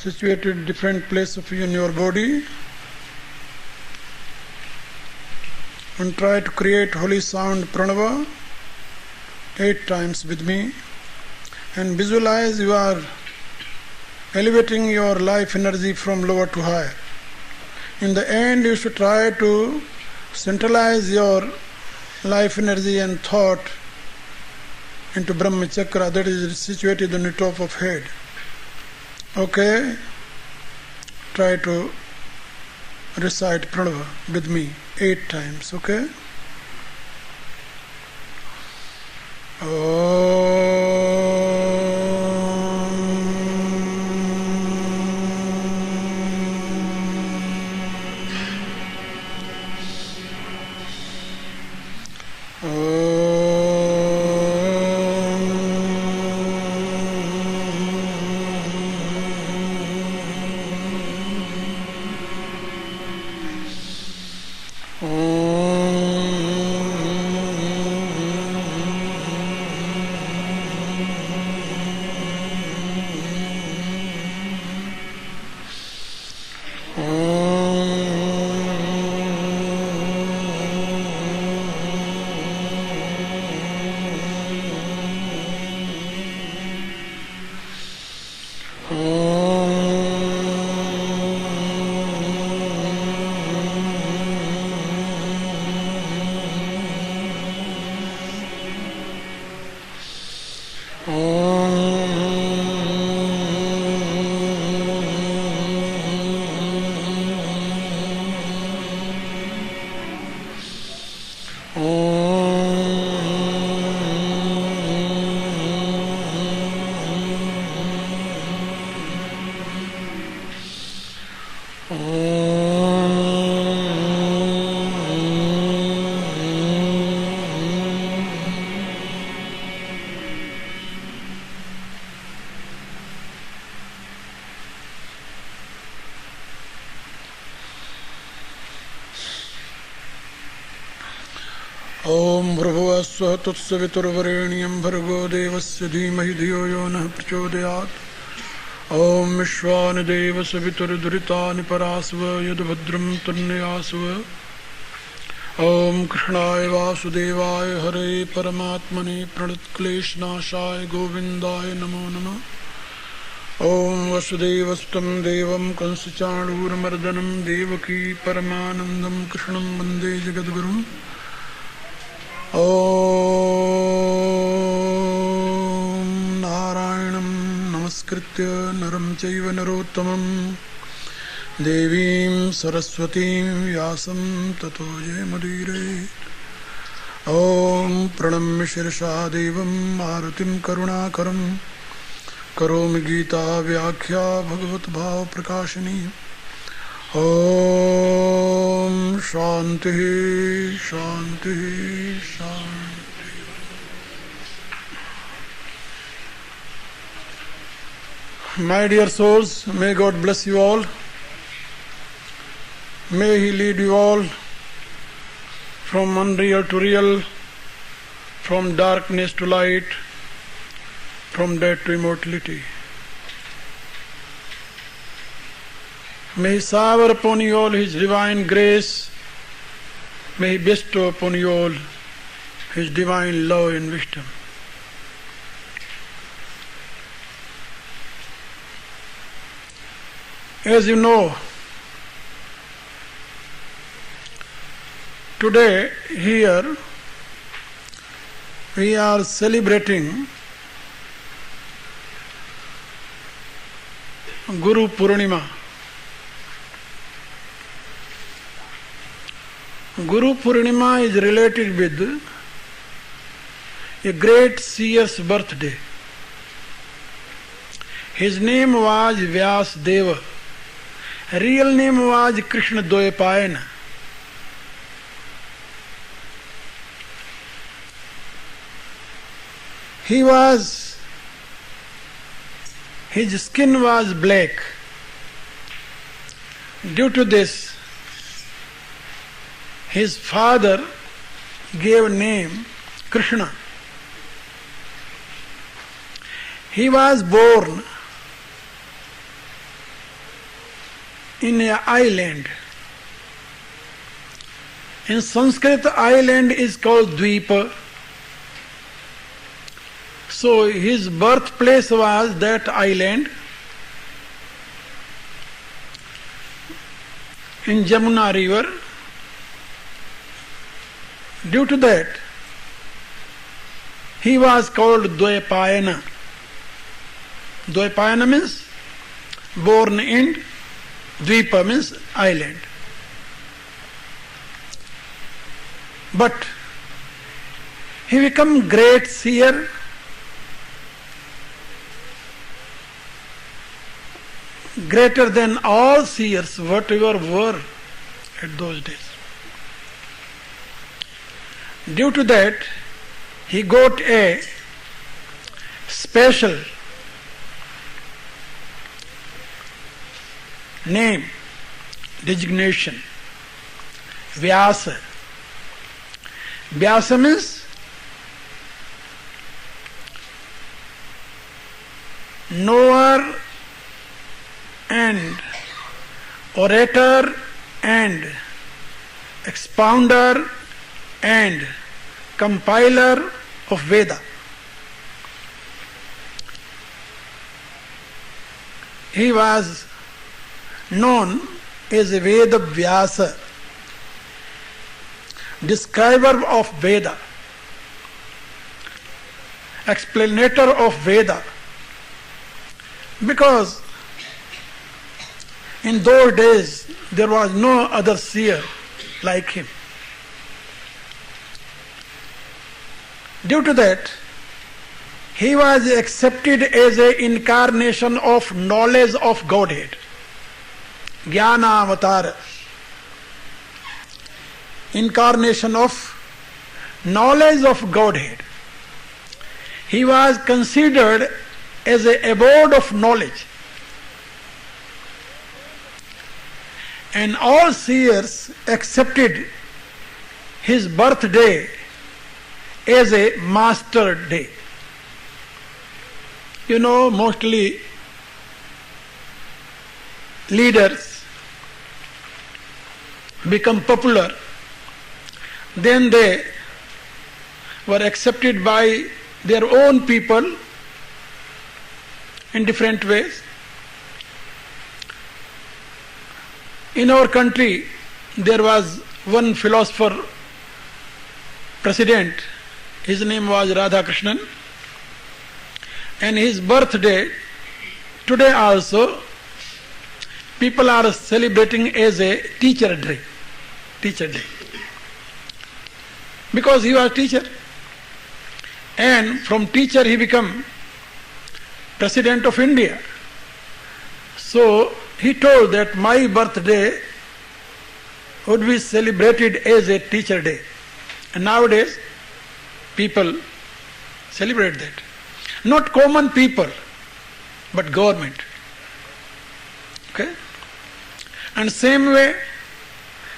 situated different place of in your body, and try to create holy sound pranava 8 times with me, and visualize you are elevating your life energy from lower to higher. In the end, you should try to centralize your life energy and thought into Brahma Chakra that is situated on the top of head. Okay? Try to recite pranava with me 8 times, okay? ओम भृभुवः स्वः तत्सवितुर्वरेण्यं भर्गो देवस्य धीमहि धियो यो नः प्रचोदयात्। ओम विश्वानि देव सवितुर्दुरितानि परास्व यद्भद्रं तन्नयास्व। ओम कृष्णाय वासुदेवाय हरे परमात्मने प्रणतक्लेशनाशाय गोविन्दाय नमो नमः। ओम वसुदेवस्तं देवं कंसचाणूरमर्दनं देवकी परमानन्दं कृष्णं वन्दे जगद्गुरुम्। ओम नारायणं नमस्कृत्य नरं चैव नरोत्तमं देवीं सरस्वतीं व्यासं ततो जयमुदीरयेत्। ओम प्रणम्य शिरसा देवं आरतिं करुणाकरं करोमि गीता व्याख्या भगवद्भाव प्रकाशिनी। ओम शांति शांति शांति। My dear souls, may God bless you all. May He lead you all from unreal to real, from darkness to light, from death to immortality. May He shower upon you all His divine grace. May He bestow upon you all His divine love and wisdom. As you know, today here we are celebrating Guru Purnima. Guru Purnima is related with a great seer's birthday. His name was Vyas Deva. Real name was Krishna Dwaypayen. His skin was black. Due to this, his father gave name Krishna. He was born in an island. In Sanskrit, island is called Dvipa. So his birthplace was that island in Jamuna river. Due to that, he was called Dwaypayana. Dwaypayana means born in, Dvipa means island. But he became great seer, greater than all seers, whatever were at those days. Due to that, he got a special name, designation, Vyasa. Vyasa means knower and orator and expounder and compiler of Veda. He was known as a Ved Vyaas, describer of Veda, explanator of Veda, because in those days there was no other seer like him. Due to that, he was accepted as an incarnation of knowledge of Godhead, Jnana Avatar, incarnation of knowledge of Godhead. He was considered as an abode of knowledge. And all seers accepted his birthday as a master day. You know, mostly leaders become popular, then they were accepted by their own people in different ways. In our country, there was one philosopher, president, his name was Krishna, and his birthday, today also, people are celebrating as a teacher day. Teacher day. Because he was teacher. And from teacher he became President of India. So he told that my birthday would be celebrated as a teacher day. And nowadays, people celebrate that. Not common people, but government. Okay? And same way,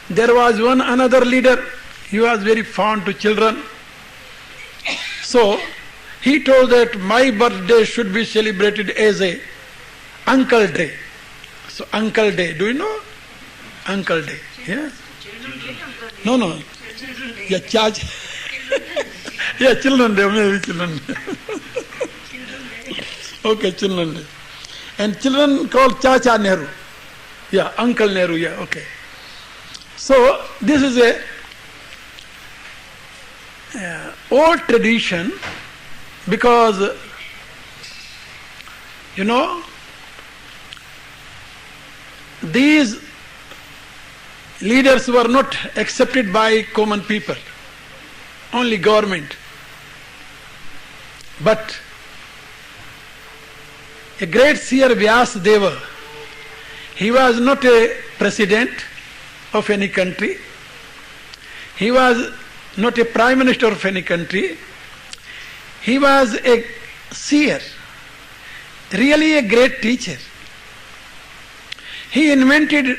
there was one another leader, he was very fond to children. So, he told that my birthday should be celebrated as a uncle day. So, uncle day, do you know? Uncle day, yeah? No. Yeah, charge. Yeah, children day, maybe children day. Okay, children day. And children called Chacha Nehru. Yeah, Uncle Nehru, yeah, okay. So, this is a old tradition, because, you know, these leaders were not accepted by common people, only government. But a great seer Vyas Deva, he was not a president of any country, he was not a prime minister of any country, he was a seer, really a great teacher. He invented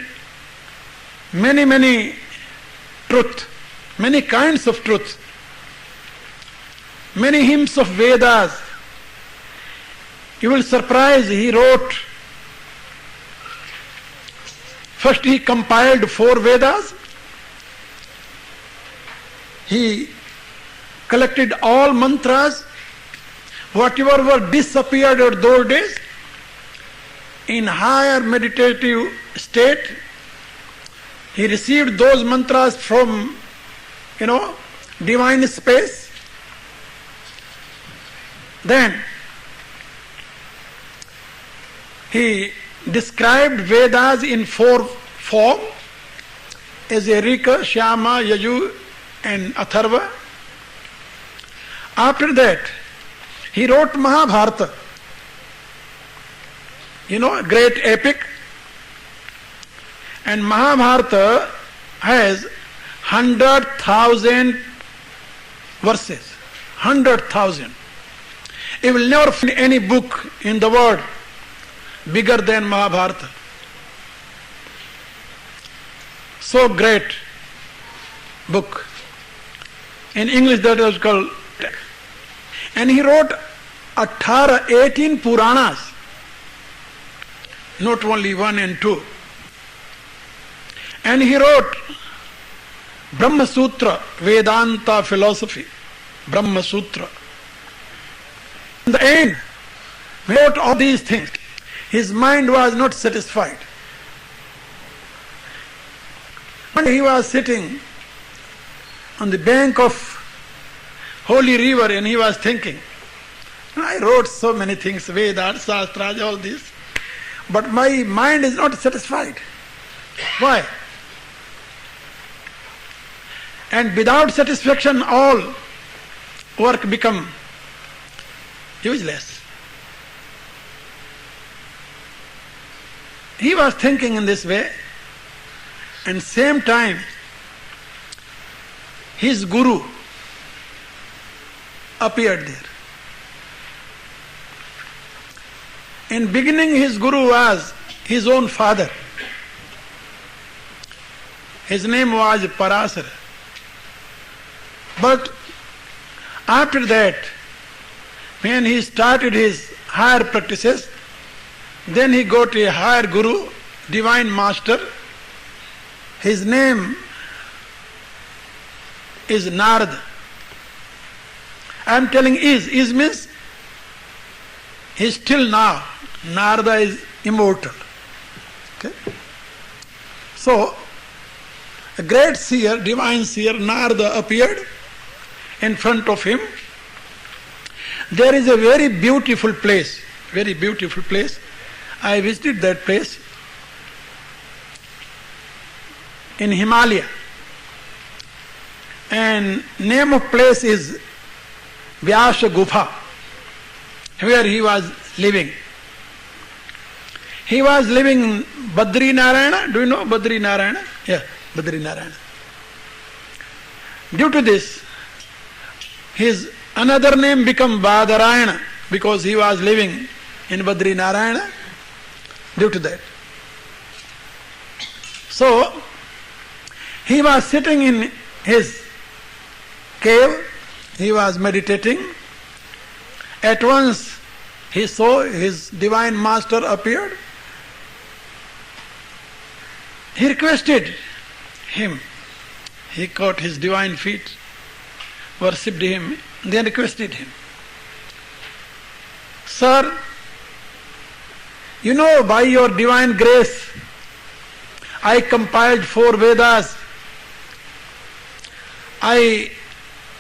many truth, many kinds of truth, many hymns of Vedas. You will surprise, he wrote First he compiled 4 Vedas. He collected all mantras, whatever were disappeared at those days, in higher meditative state. He received those mantras from, divine space. Then he described Vedas in 4 forms, as Rika, Shyama, Yaju and Atharva. After that, he wrote Mahabharata, a great epic. And Mahabharata has 100,000 verses. 100,000. You will never find any book in the world bigger than Mahabharata. So great book. In English that was called. And he wrote 18 Puranas, not only 1 and 2. And he wrote Brahma Sutra, Vedanta philosophy, Brahma Sutra. In the end, he wrote all these things. His mind was not satisfied. One day he was sitting on the bank of holy river and he was thinking, I wrote so many things, Vedas, Shastras, all this, but my mind is not satisfied. Why? And without satisfaction, all work become useless. He was thinking in this way, and same time, his guru appeared there. In beginning, his guru was his own father. His name was Parasara. But after that, when he started his higher practices, then he got a higher guru, divine master. His name is Narada. I am telling is means he is still now. Narada is immortal. Okay? So, a great seer, divine seer, Narada appeared in front of him. There is a very beautiful place, very beautiful place. I visited that place in Himalaya. And name of place is Vyasa Gufa, where he was living. He was living in Badri Narayana. Do you know Badri Narayana? Yeah, Badri Narayana. Due to this, his another name became Badarayana because he was living in Badri Narayana. Due to that. So, he was sitting in his cave, he was meditating. At once, he saw his divine master appeared. He requested him. He caught his divine feet, worshipped him, then requested him. Sir, you know, by your divine grace, I compiled 4 Vedas. I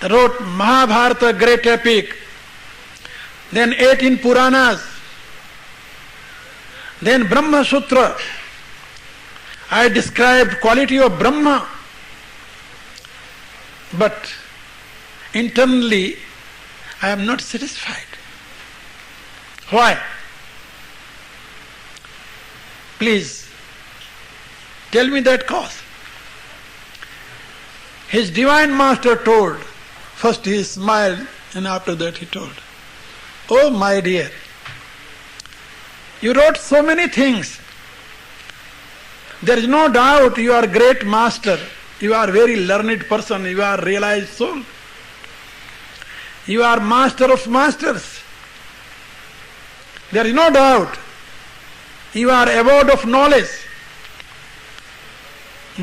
wrote Mahabharata, great epic, then 18 Puranas, then Brahma Sutra. I described quality of Brahma, but internally I am not satisfied. Why? Please tell me that cause. His divine master told, first he smiled and after that he told, oh my dear, you wrote so many things. There is no doubt you are a great master. You are a very learned person. You are a realized soul. You are master of masters. There is no doubt. You are abode of knowledge.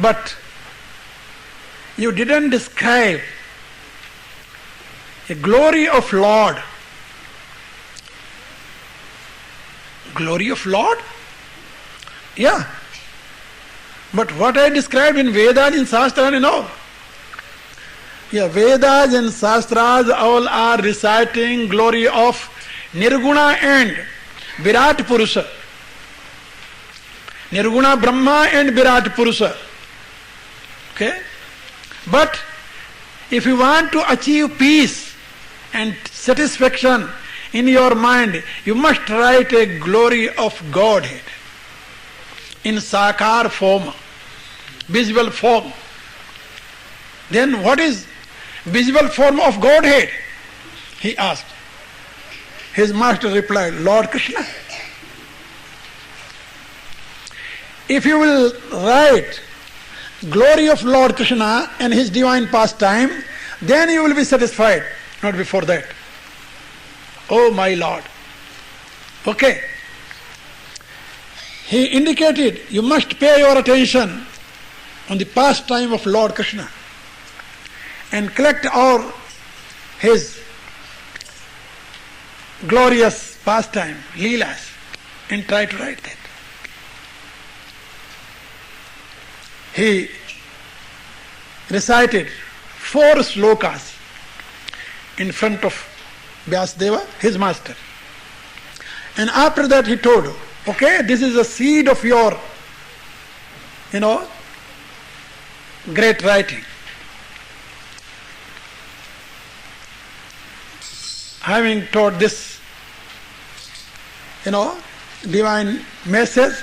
But you didn't describe the glory of Lord. Glory of Lord? Yeah. But what I described in Vedas, in Shastras, you know. Yeah, Vedas and Shastras all are reciting glory of Nirguna and Virat Purusha. Nirguna Brahma and Virat Purusha. Okay? But if you want to achieve peace and satisfaction in your mind, you must write a glory of Godhead in Sakar form, visible form. Then what is visible form of Godhead? He asked. His master replied, Lord Krishna. If you will write glory of Lord Krishna and his divine pastime, then you will be satisfied, not before that. Oh my Lord. Okay. He indicated you must pay your attention on the pastime of Lord Krishna and collect all his glorious pastime, leelas, and try to write that. He recited 4 slokas in front of Vyasadeva, his master. And after that he told, okay, this is the seed of your, great writing. Having taught this, divine message,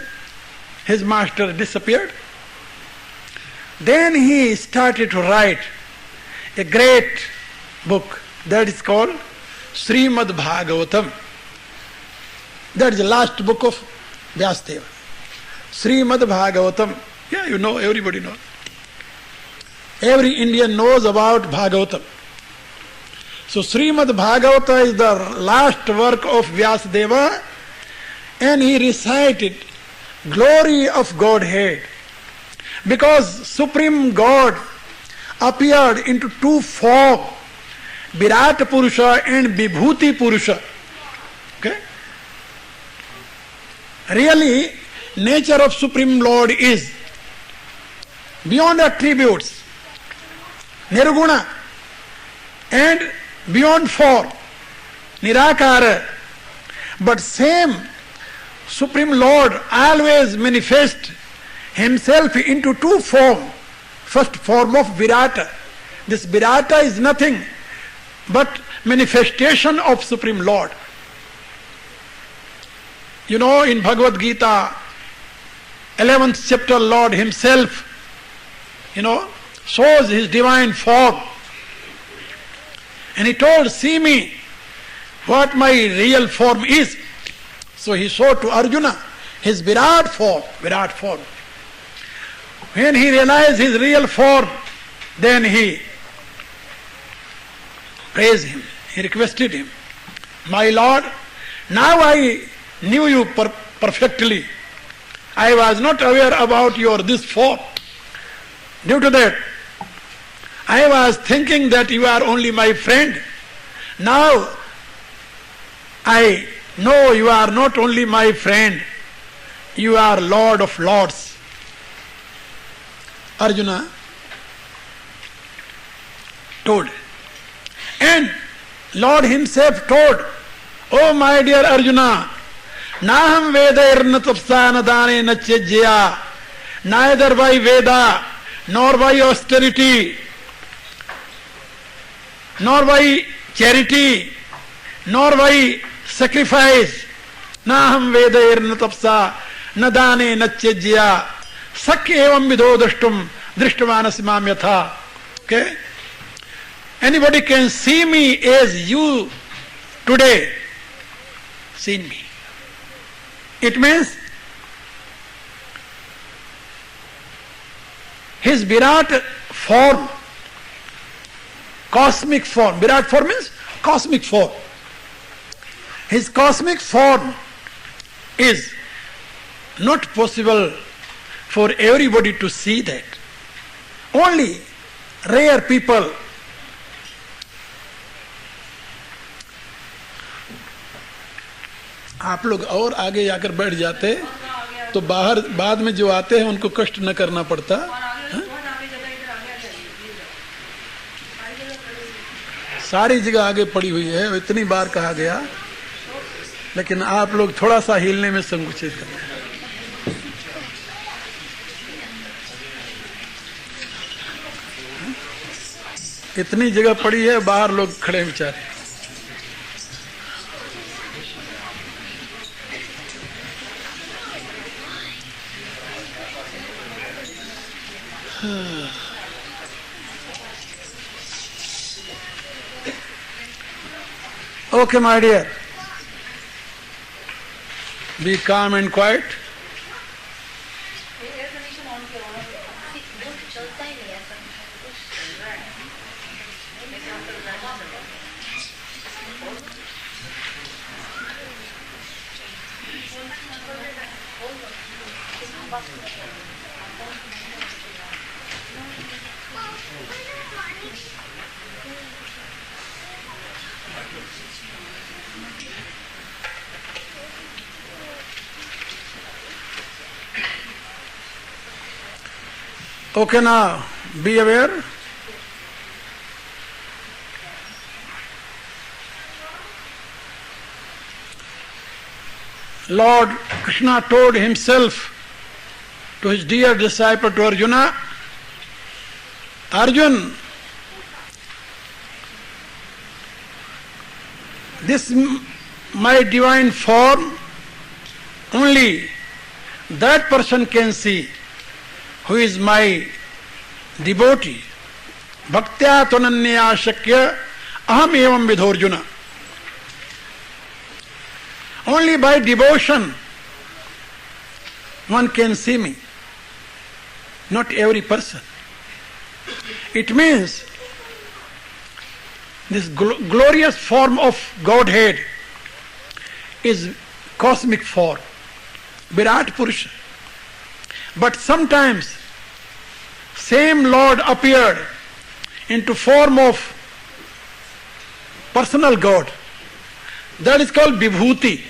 his master disappeared. Then he started to write a great book that is called Srimad Bhagavatam. That is the last book of Vyasadeva. Srimad Bhagavatam. Yeah, everybody knows. Every Indian knows about Bhagavatam. So Srimad Bhagavata is the last work of Vyasadeva, and he recited glory of Godhead. Because Supreme God appeared into 2 forms, Virat Purusha and Vibhuti Purusha. Okay? Really, nature of Supreme Lord is beyond attributes, Nirguna, and beyond form, Nirakara. But same Supreme Lord always manifests himself into 2 forms. First form of Virata. This Virata is nothing but manifestation of Supreme Lord. In Bhagavad Gita, 11th chapter, Lord himself, shows his divine form. And he told, see me, what my real form is. So he showed to Arjuna his Virat form. When he realized his real form, then he praised him. He requested him, my Lord, now I knew you perfectly. I was not aware about your this form. Due to that, I was thinking that you are only my friend. Now I know you are not only my friend, you are Lord of Lords. Arjuna told. And Lord himself told, oh my dear Arjuna, Naham Vedairna Tapsana Dane Nachyajya, neither by Veda, nor by austerity, nor by charity, nor by sacrifice, Naham Vedairna Tapsa Nadane Nachyajya, Sakyevam Vidho Drashtum Drishtamanasmam Yatha. Okay? Anybody can see me as you today seen me. It means his Virat form, cosmic form. Virat form means cosmic form. His cosmic form is not possible for everybody to see that. Only rare people आप लोग और आगे जाकर बैठ जाते तो बाहर बाद में जो आते हैं उनको कष्ट न करना पड़ता। सारी जगह आगे पड़ी हुई है, इतनी बार कहा गया, लेकिन आप लोग थोड़ा सा हिलने में संकुचित करते हैं। इतनी जगह पड़ी है, बाहर लोग खड़े बेचारे। Okay, my dear. Be calm and quiet. Okay, now be aware. Lord Krishna told himself to his dear disciple, to Arjuna, Arjun, this my divine form, only that person can see who is my devotee. Bhaktya tunanya shakya aham evam vidhorjuna. Only by devotion one can see me, not every person. It means this glorious form of Godhead is cosmic form, Virat Purusha. But sometimes same Lord appeared into form of personal God. That is called Vibhuti.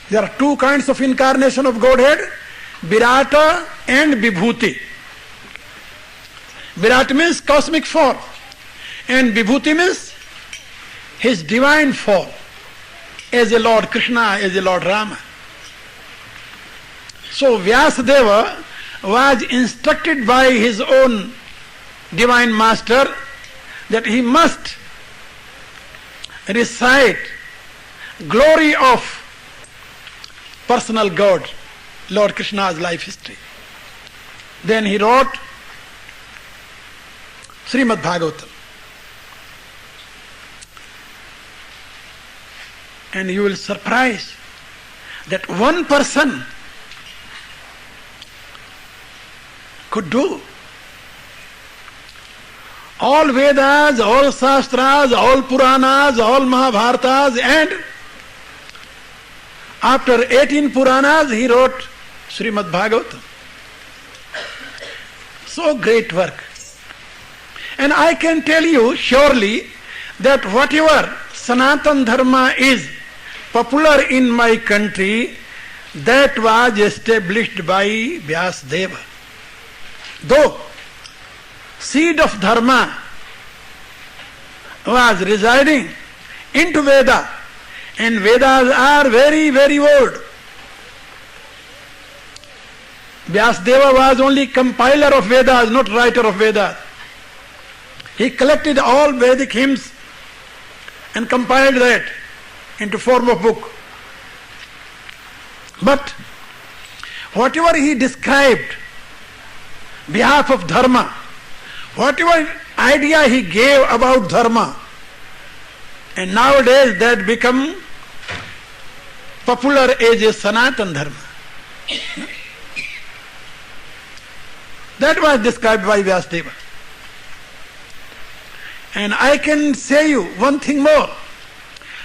There are two kinds of incarnation of Godhead, Virata and Vibhuti. Virata means cosmic form and Vibhuti means his divine form as a Lord Krishna, as a Lord Rama. So Vyasadeva was instructed by his own divine master that he must recite glory of personal God, Lord Krishna's life history. Then he wrote Srimad Bhagavatam. And you will surprise that one person could do all Vedas, all Shastras, all Puranas, all Mahabharatas, and after 18 Puranas he wrote Srimad Bhagavatam. So great work. And I can tell you surely that whatever Sanatan Dharma is popular in my country, that was established by Vyasadeva. Though seed of Dharma was residing into Veda, and Vedas are very, very old. Vyasadeva was only compiler of Vedas, not writer of Vedas. He collected all Vedic hymns and compiled that into form of book. But whatever he described behalf of Dharma, whatever idea he gave about Dharma, and nowadays that become popular as a Sanatan Dharma. That was described by Vyasadeva. And I can say you one thing more,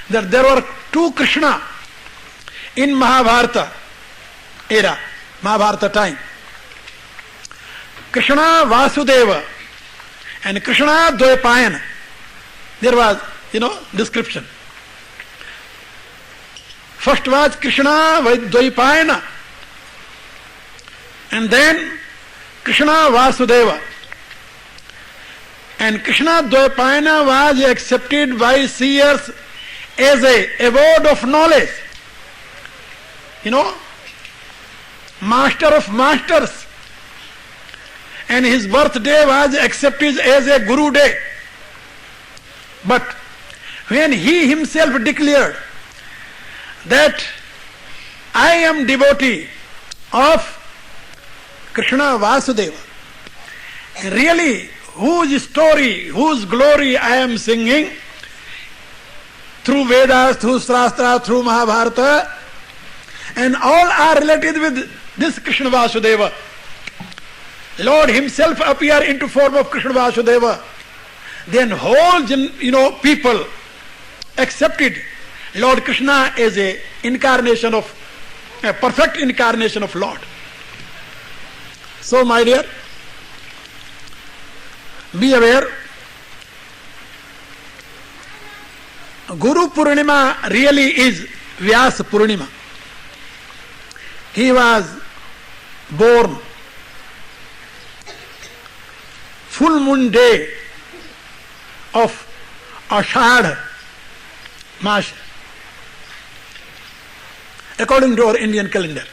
that there were two Krishna in Mahabharata era, Mahabharata time. Krishna Vasudeva and Krishna Dwaypayen. There was, description. First was Krishna Ved Vyaas and then Krishna Vasudeva. And Krishna Dwaypayen was accepted by seers as a award of knowledge. Master of masters. And his birthday was accepted as a Guru Day. But when he himself declared that I am devotee of Krishna Vasudeva, really whose story, whose glory I am singing through Vedas, through Shastra, through Mahabharata, and all are related with this Krishna Vasudeva. Lord himself appear into form of Krishna Vasudeva. Then whole people accepted Lord Krishna as a perfect incarnation of Lord. So my dear, be aware, Guru Purnima really is Vyasa Purnima. He was born full moon day of Ashadha Mas, according to our Indian calendar.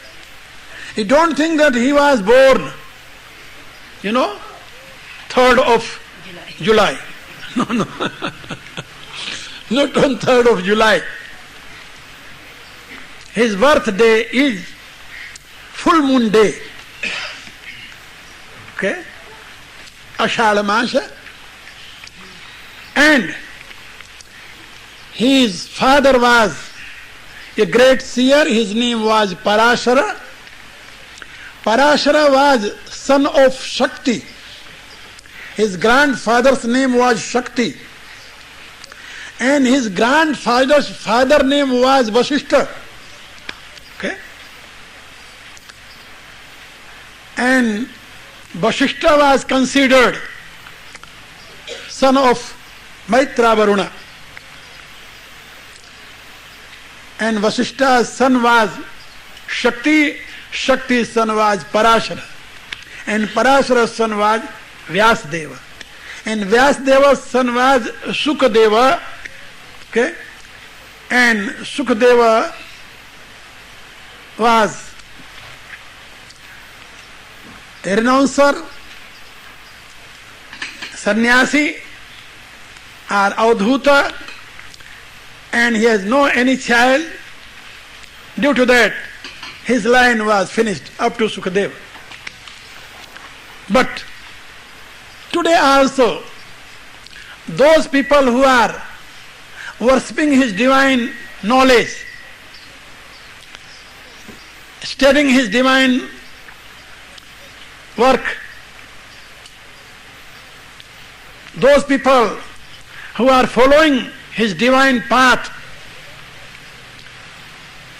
You don't think that he was born, 3rd of July. No. Not on 3rd of July. His birthday is full moon day. Okay? Ashadha Masa. And his father was a great seer. His name was Parashara. Parashara was son of Shakti. His grandfather's name was Shakti. And his grandfather's father name was Vasishtha. Okay? And Vasishtha was considered son of Maitra Varuna. And Vasishtha's son was Shakti, Shakti's son was Parashara. And Parashara's son was Vyasadeva. And Vyasadeva's son was Sukadeva. Okay? And Sukadeva was a renouncer, sannyasi, or avdhuta, and he has no any child. Due to that, his line was finished up to Sukadeva. But today also, those people who are worshipping his divine knowledge, studying his divine work, those people who are following his divine path,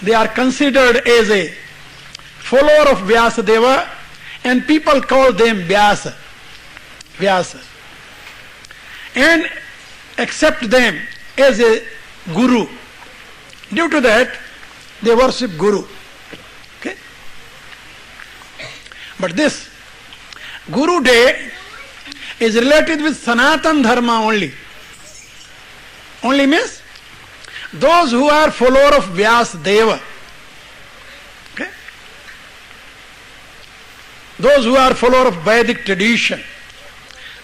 they are considered as a follower of Vyasadeva, and people call them Vyasa, and accept them as a Guru. Due to that, they worship Guru. Okay? But this Guru Day is related with Sanatan Dharma only. Only means those who are follower of Vyasadeva. Okay? Those who are follower of Vedic tradition,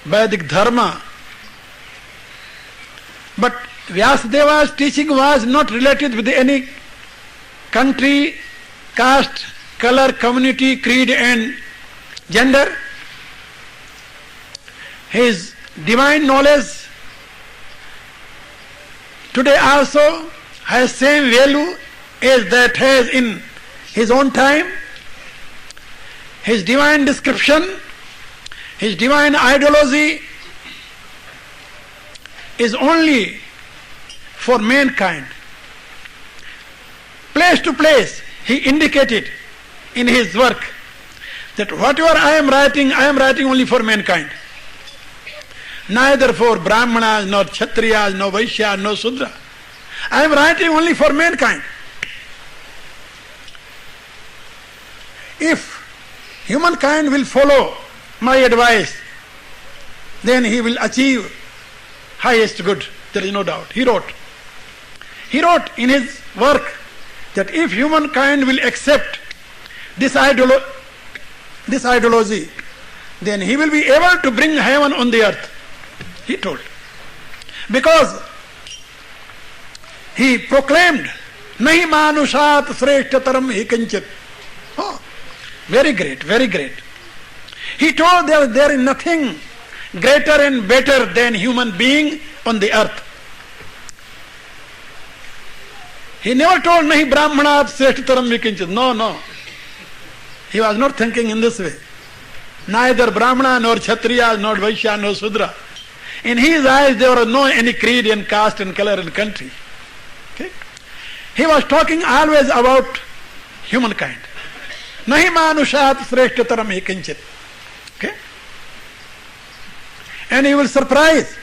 Vedic Dharma. But Vyasadeva's teaching was not related with any country, caste, color, community, creed and gender. His divine knowledge today also has same value as that has in his own time. His divine description, his divine ideology is only for mankind. Place to place he indicated in his work. that whatever I am writing only for mankind. Neither for Brahmanas, nor Kshatriyas, nor Vaishyas, nor Sudra. I am writing only for mankind. If humankind will follow my advice, then he will achieve highest good. There is no doubt. He wrote in his work that if humankind will accept this ideology, then he will be able to bring heaven on the earth. He told. Because he proclaimed, Nahi manushat sreshthataram hi kanchit. Oh, very great, very great. He told there is nothing greater and better than human being on the earth. He never told Nahi brahmanat sreshthataram hi kanchit. No. He was not thinking in this way. Neither Brahmana, nor Kshatriya, nor Vaishya, nor Sudra. In his eyes, there was no any creed and caste and color and country. Okay? He was talking always about humankind. Nahi manushat sreshthataram hi kanchit. Okay? And he will surprise.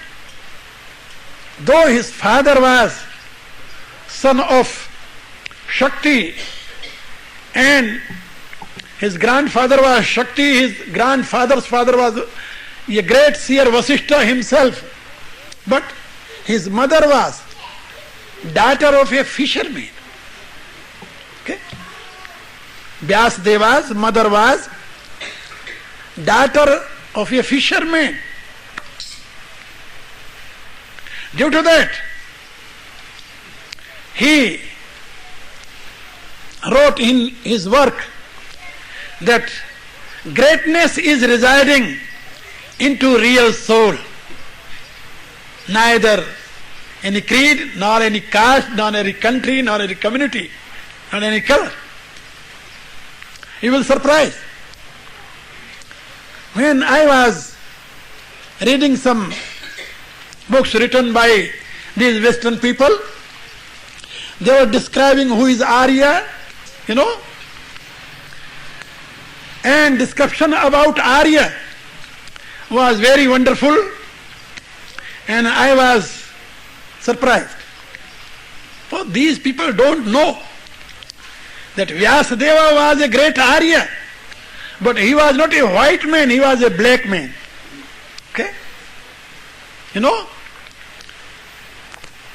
Though his father was son of Shakti and his grandfather was Shakti, his grandfather's father was a great seer Vasishtha himself. But his mother was daughter of a fisherman. Okay? Vyasadeva's mother was daughter of a fisherman. Due to that, he wrote in his work that greatness is residing into real soul. Neither any creed, nor any caste, nor any country, nor any community, nor any color. You will surprise. When I was reading some books written by these Western people, they were describing who is Arya, and discussion about Arya was very wonderful, and I was surprised. Oh, these people don't know that Vyasadeva was a great Arya, but he was not a white man, he was a black man. Okay?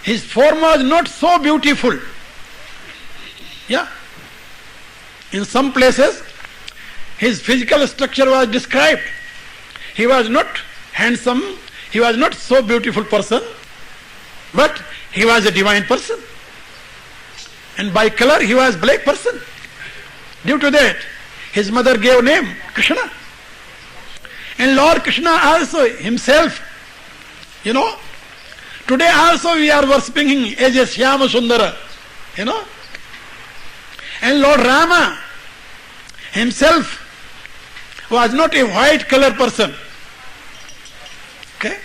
His form was not so beautiful. Yeah. In some places, his physical structure was described. He was not handsome, he was not so beautiful person, but he was a divine person. And by color, he was black person. Due to that, his mother gave name Krishna. And Lord Krishna also himself, today also we are worshipping him as a Shyama Sundara, And Lord Rama himself was not a white color person. Okay?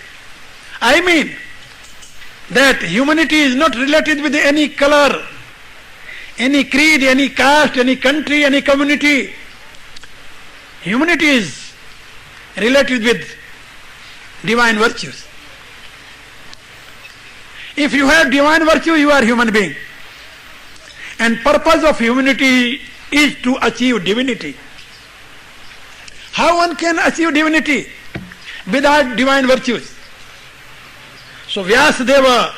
I mean that humanity is not related with any color, any creed, any caste, any country, any community. Humanity is related with divine virtues. If you have divine virtue, you are human being. And purpose of humanity is to achieve divinity. How one can achieve divinity without divine virtues? So Vyasadeva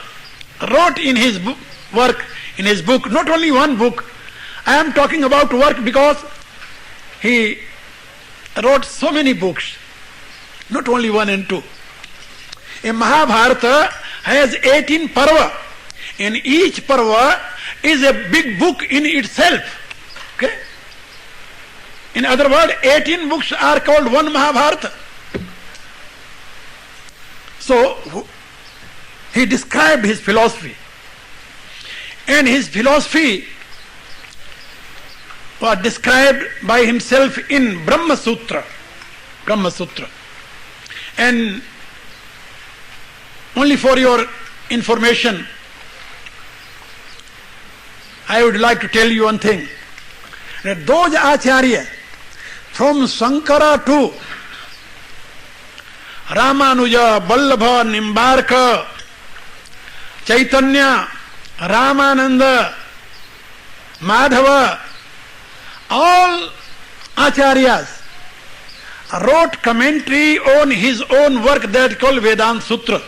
wrote in his book, not only one book. I am talking about work because he wrote so many books, not only one and two. A Mahabharata has 18 parva, and each parva is a big book in itself. Okay? In other words, 18 books are called one Mahabharata. So he described his philosophy, and his philosophy was described by himself in Brahma Sutra. And only for your information, I would like to tell you one thing, that those Acharya from Sankara to Ramanuja, Vallabha, Nimbarka, Chaitanya, Ramananda, Madhava, all acharyas wrote commentary on his own work that is called Vedanta Sutra.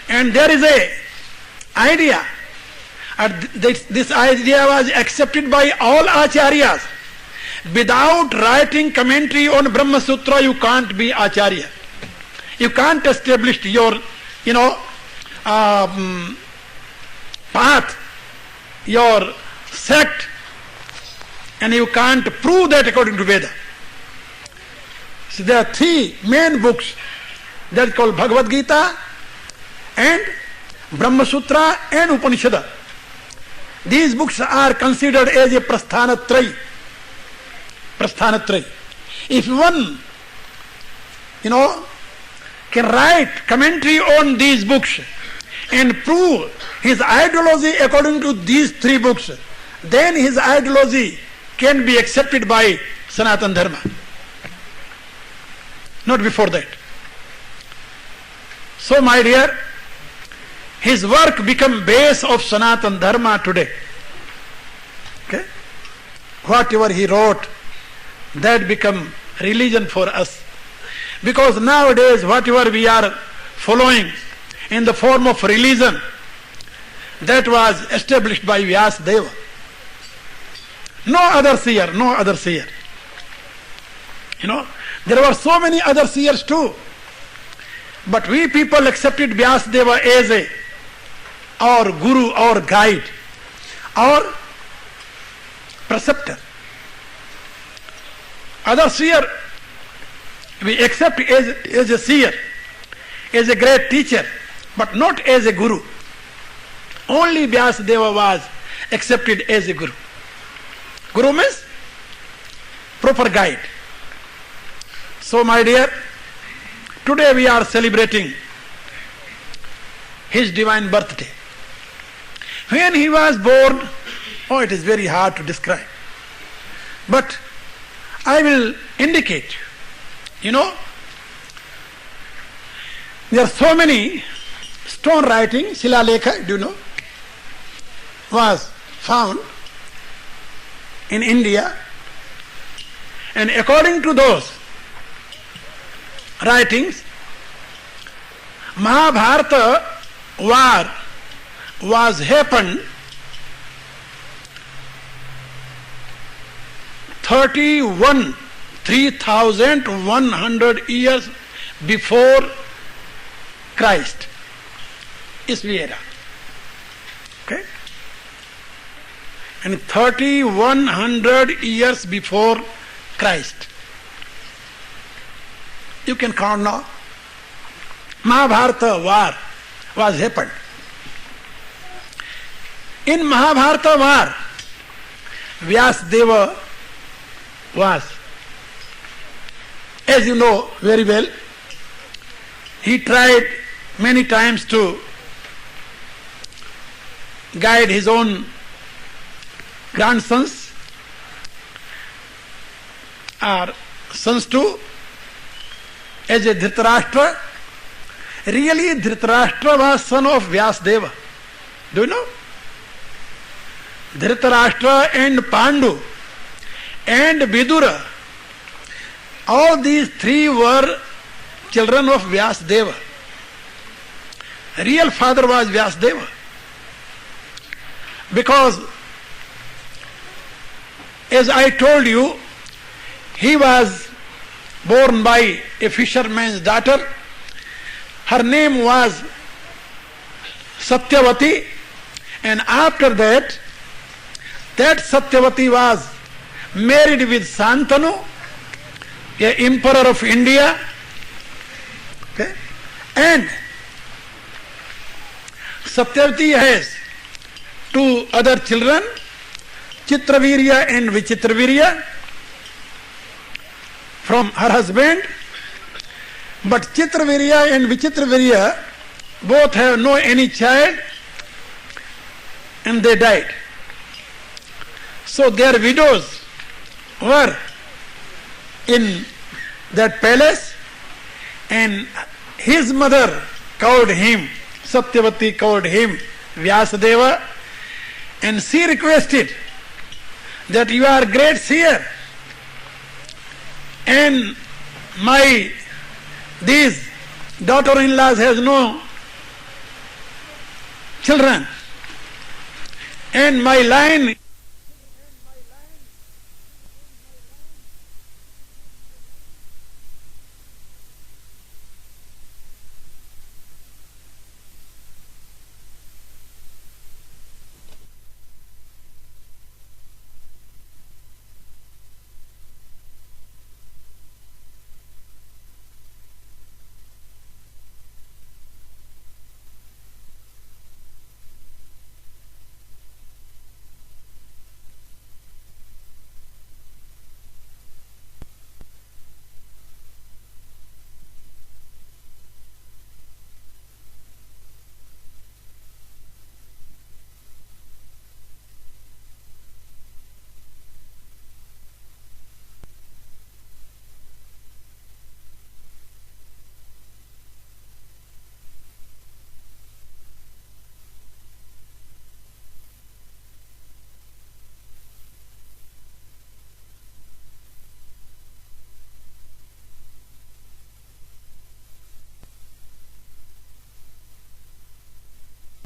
And there is a idea, this idea was accepted by all acharyas. Without writing commentary on Brahma Sutra, you can't be acharya. You can't establish your, path, your sect, and you can't prove that according to Veda. So there are three main books that are called Bhagavad Gita and Brahma Sutra and Upanishad. These books are considered as a Prasthanatraya. If one, can write commentary on these books and prove his ideology according to these three books, then his ideology can be accepted by Sanatana Dharma. Not before that. So, my dear, his work become base of Sanatana Dharma today. Okay? Whatever he wrote, that become religion for us. Because nowadays whatever we are following in the form of religion, that was established by Vyasadeva. No other seer. There were so many other seers too. But we people accepted Vyasadeva as our guru, our guide, our preceptor. Other seer, we accept as a seer, as a great teacher, but not as a guru. Only Vyasadeva was accepted as a guru. Guru means proper guide. So, my dear, today we are celebrating his divine birthday. When he was born, it is very hard to describe. But I will indicate, there are so many stone writing, Shilalekha, do you know, was found in India, and according to those writings, Mahabharata war was happened 3,100 years before Christ. Isvi era. Okay? And 3,100 years before Christ. You can count now. Mahabharata war was happened. In Mahabharata war, Vyasadeva was, as you know very well, he tried many times to guide his own grandsons or sons too, as a Dhritarashtra. Really, Dhritarashtra was son of Vyasadeva. Do you know? Dhritarashtra and Pandu and Vidura, all these three were children of Vyasadeva. Real father was Vyasadeva. Because, as I told you, he was born by a fisherman's daughter. Her name was Satyavati, and after that Satyavati was married with Santanu, a emperor of India. Okay? And Satyavati has two other children, Chitravirya and Vichitravirya, from her husband. But Chitravirya and Vichitravirya both have no any child, and they died. So their widows were in that palace, and his mother called him, Satyavati called him Vyasadeva, and she requested that you are great seer, and these daughter-in-laws has no children, and my line